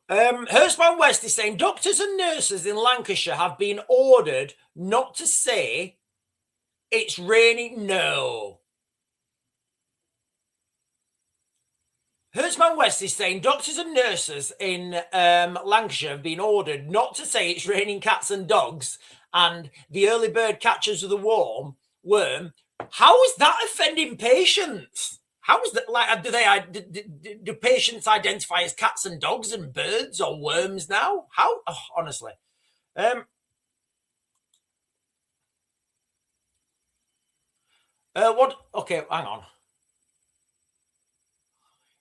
Hurstman West is saying doctors and nurses in Lancashire have been ordered not to say it's raining. No. Hurstman West is saying doctors and nurses in Lancashire have been ordered not to say it's raining cats and dogs and the early bird catches the worm. How is that offending patients? How is that? Like, do patients identify as cats and dogs and birds or worms now? How? Oh, honestly. What? Okay, hang on.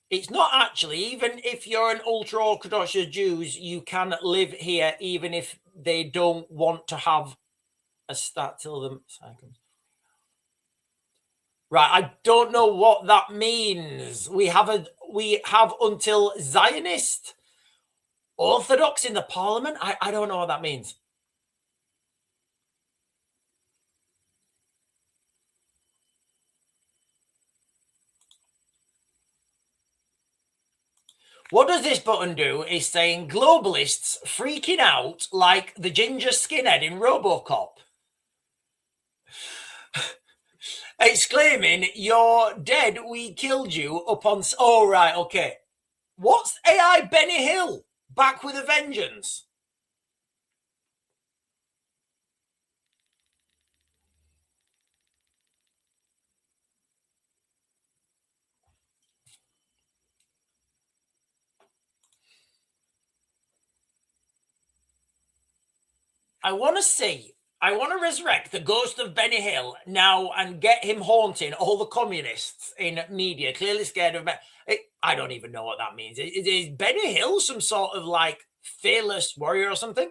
It's not actually. Even if you're an ultra-Orthodox Jews, you can live here even if they don't want to have a stat till the second. Right, I don't know what that means. We have until Zionist Orthodox in the parliament. I don't know what that means. What does this button do is saying globalists freaking out like the ginger skinhead in RoboCop. Exclaiming, you're dead, we killed you upon... Oh, right, okay. What's AI Benny Hill? Back with a vengeance. I want to resurrect the ghost of Benny Hill now and get him haunting all the communists in media, clearly scared of me. I don't even know what that means. Is Benny Hill some sort of like fearless warrior or something?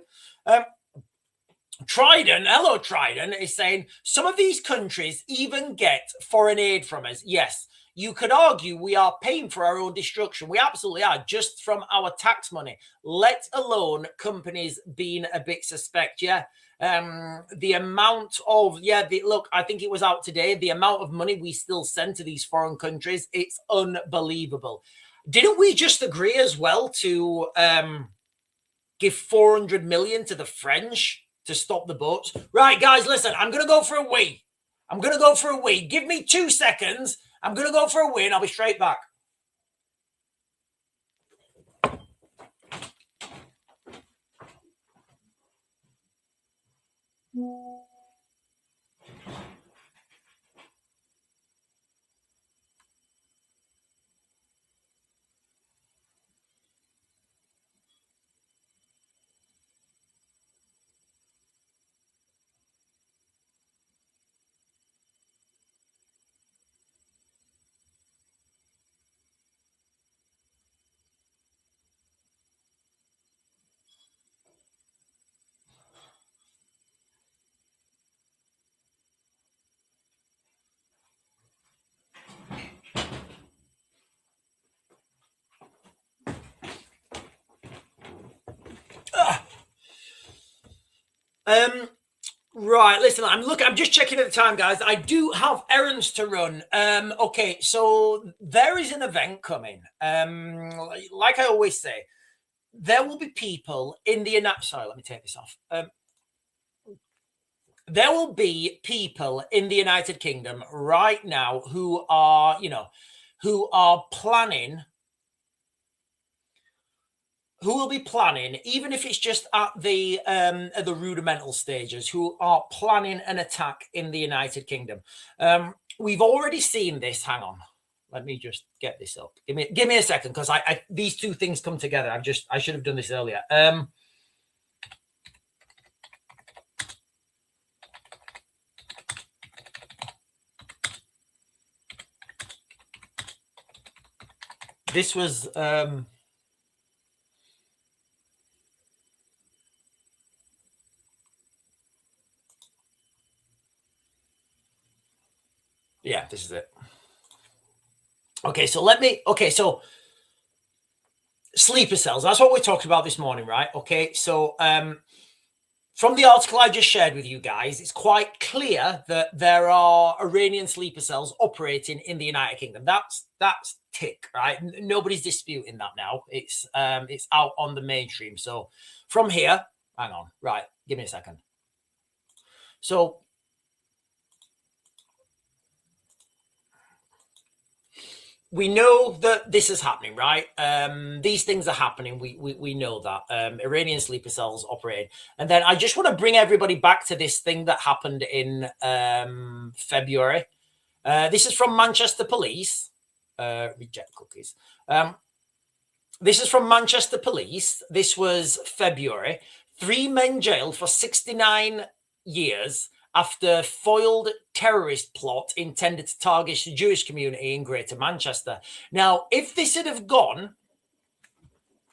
Trident, hello Trident, is saying some of these countries even get foreign aid from us. Yes, you could argue we are paying for our own destruction. We absolutely are, just from our tax money, let alone companies being a bit suspect. Yeah. The amount of, look, I think it was out today, the amount of money we still send to these foreign countries, it's unbelievable. Didn't we just agree as well to give 400 million to the French to stop the boats? Right, guys, listen, I'm going to go for a wee. Give me 2 seconds. I'm going to go for a wee and I'll be straight back. Right, listen, I'm just checking at the time, guys. I do have errands to run. Okay, so there is an event coming. Like I always say, there will be people in the sorry, let me take this off. There will be people in the United Kingdom right now who are, who are planning, who will be planning, even if it's just at the rudimental stages, who are planning an attack in the United Kingdom. We've already seen this. Hang on, let me just get this up. Give me a second, because these two things come together. I should have done this earlier. This was yeah, this is it. Okay, so sleeper cells, that's what we're talking about this morning, right? Okay, so from the article I just shared with you guys, it's quite clear that there are Iranian sleeper cells operating in the United Kingdom. That's tick, right? Nobody's disputing that now. It's out on the mainstream. So from here, hang on, right, give me a second. So we know that this is happening, right? These things are happening. We know that Iranian sleeper cells operating. And then I just want to bring everybody back to this thing that happened in February. This is from Manchester Police. Reject cookies. This is from Manchester Police. This was February. 3 men jailed for 69 years after foiled terrorist plot intended to target the Jewish community in Greater Manchester. Now, if this had have gone,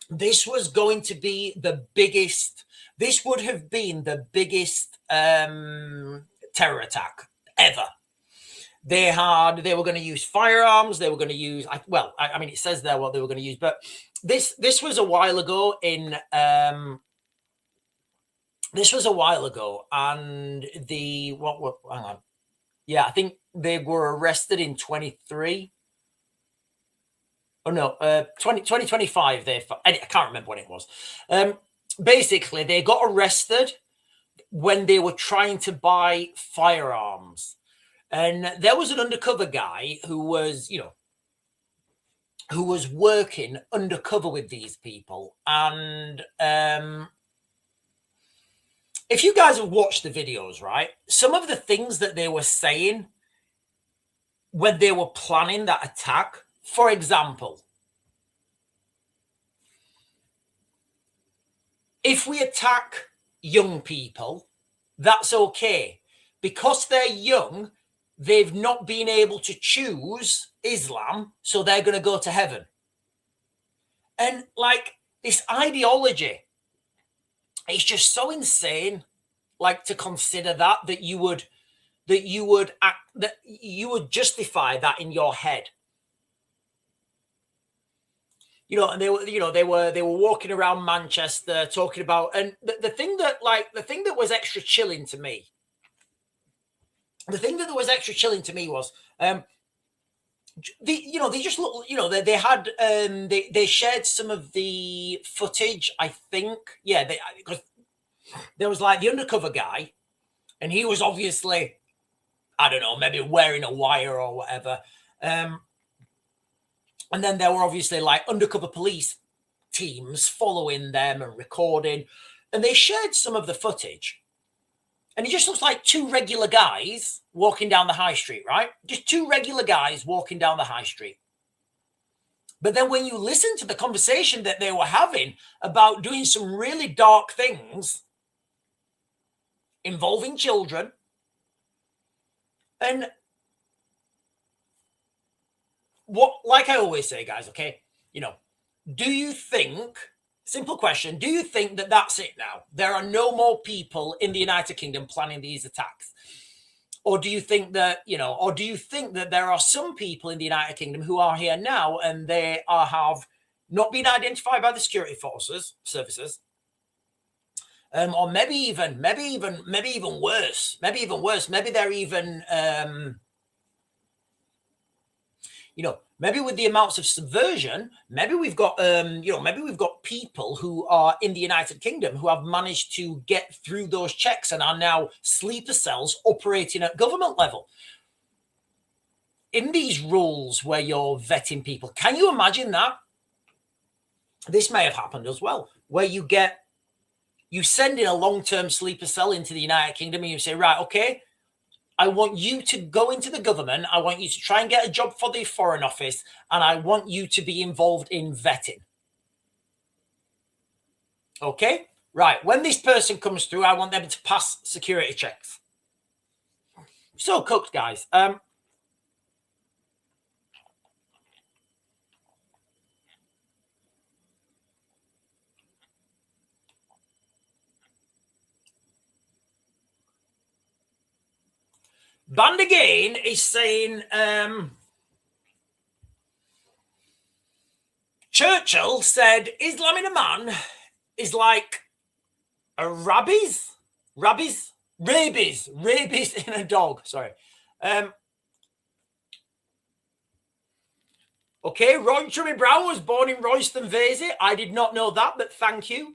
this was going to be the biggest, this would have been the biggest terror attack ever. They were going to use firearms. They were going to use, well, I mean, it says there what they were going to use, but this was a while ago in, this was a while ago, and hang on. Yeah, I think they were arrested in 23. Oh, no, 2025. I can't remember when it was. Basically, they got arrested when they were trying to buy firearms. And there was an undercover guy who was, who was working undercover with these people. And if you guys have watched the videos, right, some of the things that they were saying when they were planning that attack, for example, if we attack young people, that's okay. Because they're young, they've not been able to choose Islam, so they're going to go to heaven. And like this ideology, it's just so insane. like to consider that you would justify that in your head. And they were walking around Manchester talking about, and the thing that was extra chilling to me. The thing that was extra chilling to me was, they just look, they had, they shared some of the footage, I think. Yeah, because there was like the undercover guy, and he was obviously, I don't know, maybe wearing a wire or whatever. And then there were obviously like undercover police teams following them and recording, and they shared some of the footage. And it just looks like two regular guys walking down the high street, right? Just two regular guys walking down the high street. But then when you listen to the conversation that they were having about doing some really dark things involving children, and what, like I always say, guys, okay, do you think, simple question, do you think that that's it now? There are no more people in the United Kingdom planning these attacks? Or do you think that, there are some people in the United Kingdom who are here now and they have not been identified by the security services, or maybe even worse. Maybe they're even, maybe with the amounts of subversion, maybe we've got, people who are in the United Kingdom who have managed to get through those checks and are now sleeper cells operating at government level. In these roles where you're vetting people, can you imagine that? This may have happened as well, where you send in a long-term sleeper cell into the United Kingdom and you say, right, okay, I want you to go into the government. I want you to try and get a job for the Foreign Office, and I want you to be involved in vetting. Okay? Right. When this person comes through, I want them to pass security checks. So cooked, guys. Band again is saying, Churchill said, Islam in a man is like a rabies in a dog. Sorry. Okay, Roy Chubby Brown was born in Royston Vesey. I did not know that, but thank you.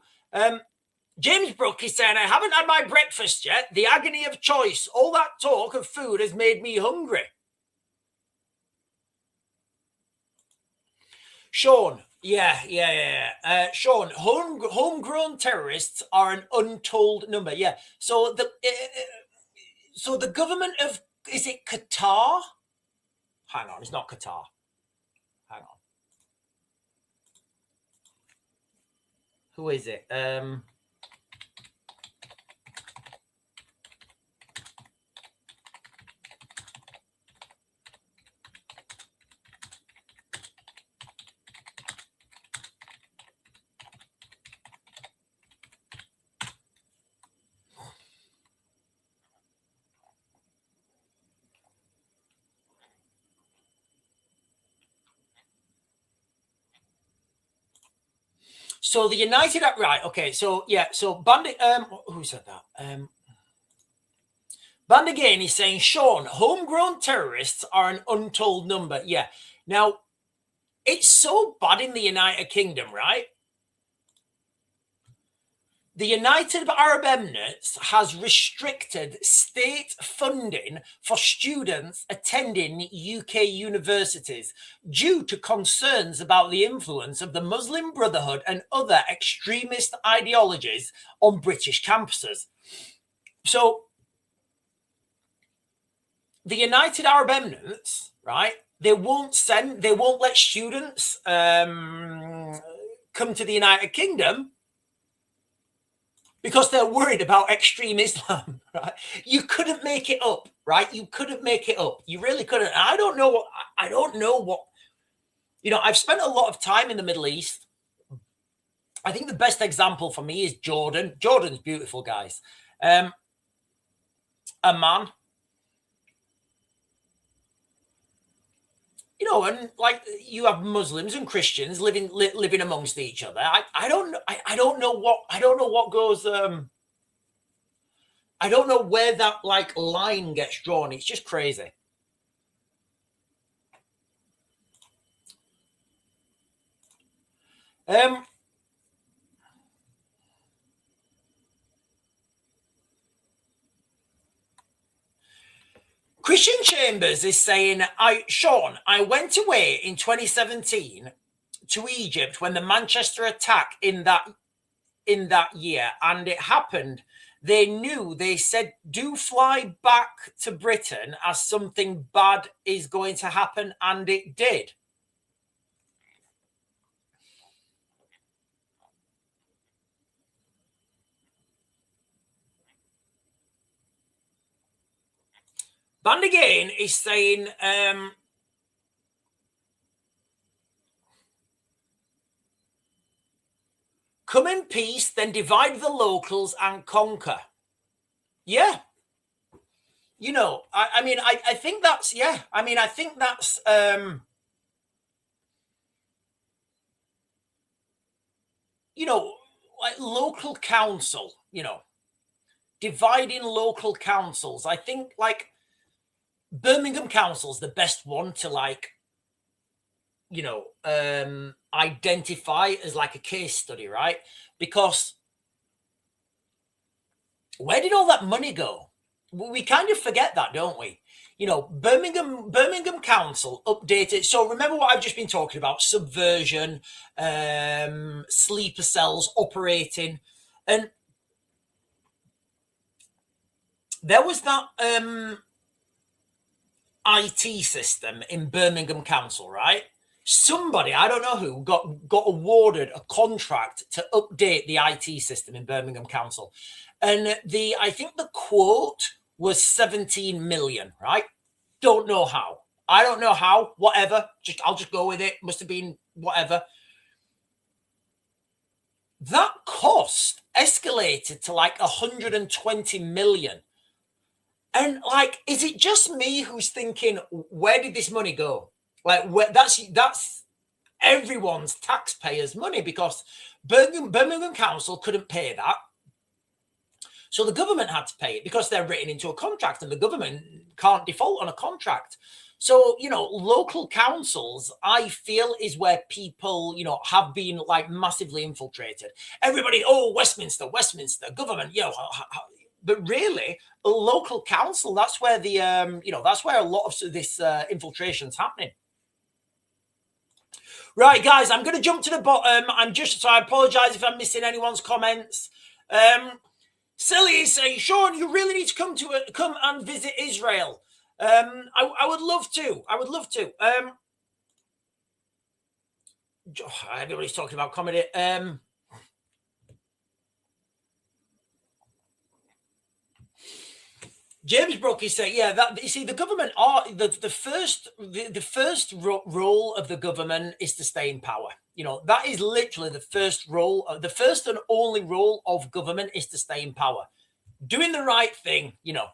James Brook is saying, I haven't had my breakfast yet. The agony of choice. All that talk of food has made me hungry. Sean, yeah. Sean, homegrown terrorists are an untold number. Yeah. So the government of, is it Qatar? Hang on, it's not Qatar. Hang on. Who is it? So the United, right? Okay, so yeah, so Bandit, who said that? Band again is saying, Sean, homegrown terrorists are an untold number. Yeah. Now, it's so bad in the United Kingdom, right? The United Arab Emirates has restricted state funding for students attending UK universities due to concerns about the influence of the Muslim Brotherhood and other extremist ideologies on British campuses. So, the United Arab Emirates, right? They won't let students come to the United Kingdom because they're worried about extreme Islam, right? You couldn't make it up, right? You couldn't make it up. You really couldn't. I don't know what, I've spent a lot of time in the Middle East. I think the best example for me is Jordan. Jordan's beautiful, guys. a man. You know, and like you have Muslims and Christians living amongst each other. I don't know what goes. I don't know where that like line gets drawn. It's just crazy. Christian Chambers is saying, Sean, I went away in 2017 to Egypt when the Manchester attack in that year, and it happened. They knew, they said, do fly back to Britain as something bad is going to happen, and it did. Bandagain is saying, come in peace, then divide the locals and conquer. Yeah. You know, I mean, I think that's, yeah. I mean, I think that's, you know, like local council, you know, dividing local councils. I think like Birmingham Council's the best one to like, you know, identify as like a case study, right? Because where did all that money go? We kind of forget that, don't we? You know, Birmingham Council updated. So remember what I've just been talking about: subversion, sleeper cells operating, and there was that IT system in Birmingham Council, right? Somebody, I don't know who, got awarded a contract to update the IT system in Birmingham Council. And I think the quote was 17 million, right? Don't know how. I don't know how, whatever. I'll just go with it. Must have been whatever. That cost escalated to like 120 million. And like, is it just me who's thinking, where did this money go? Like, that's everyone's taxpayers' money, because Birmingham Council couldn't pay that. So the government had to pay it because they're written into a contract, and the government can't default on a contract. So, you know, local councils, I feel, is where people, you know, have been like massively infiltrated. Everybody, oh, Westminster, government, you know, but really, a local council, that's where the, you know, that's where a lot of this infiltration's happening. Right, guys, I'm going to jump to the bottom. So I apologize if I'm missing anyone's comments. Silly is saying, Sean, you really need to come and visit Israel. I would love to. I would love to. Everybody's talking about comedy. James Brooke is saying, yeah, that you see, the government are the first role of the government is to stay in power. You know, that is literally the first role, the first and only role of government is to stay in power. Doing the right thing, you know,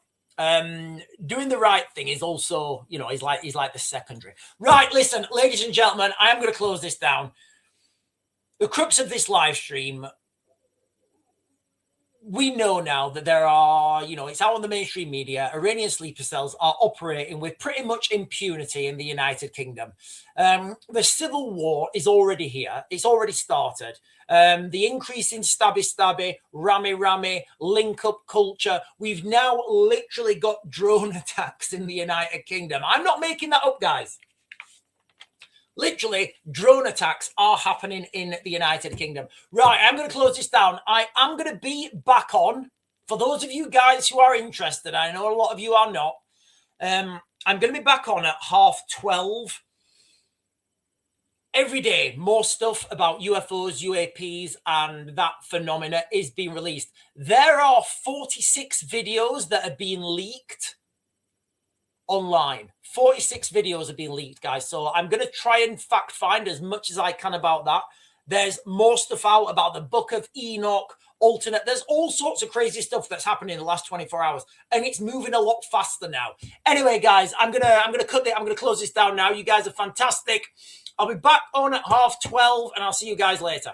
doing the right thing is also, you know, is like the secondary. Right, listen, ladies and gentlemen, I am going to close this down. The crux of this live stream, we know now that there are, you know, it's out on the mainstream media, Iranian sleeper cells are operating with pretty much impunity in the United Kingdom. The civil war is already here. It's already started. The increase in stabby, rammy, link-up culture. We've now literally got drone attacks in the United Kingdom. I'm not making that up, guys. Literally, drone attacks are happening in the United Kingdom. Right, I'm going to close this down. I am going to be back on. For those of you guys who are interested, I know a lot of you are not. I'm going to be back on at 12:30. Every day, more stuff about UFOs, UAPs, and that phenomena is being released. There are 46 videos that are being leaked online. 46 videos have been leaked, guys. So I'm going to try and fact find as much as I can about that. There's more stuff out about the Book of Enoch, alternate. There's all sorts of crazy stuff that's happened in the last 24 hours, and it's moving a lot faster now. Anyway, guys, I'm gonna cut it. I'm gonna close this down now. You guys are fantastic. I'll be back on at 12:30, and I'll see you guys later.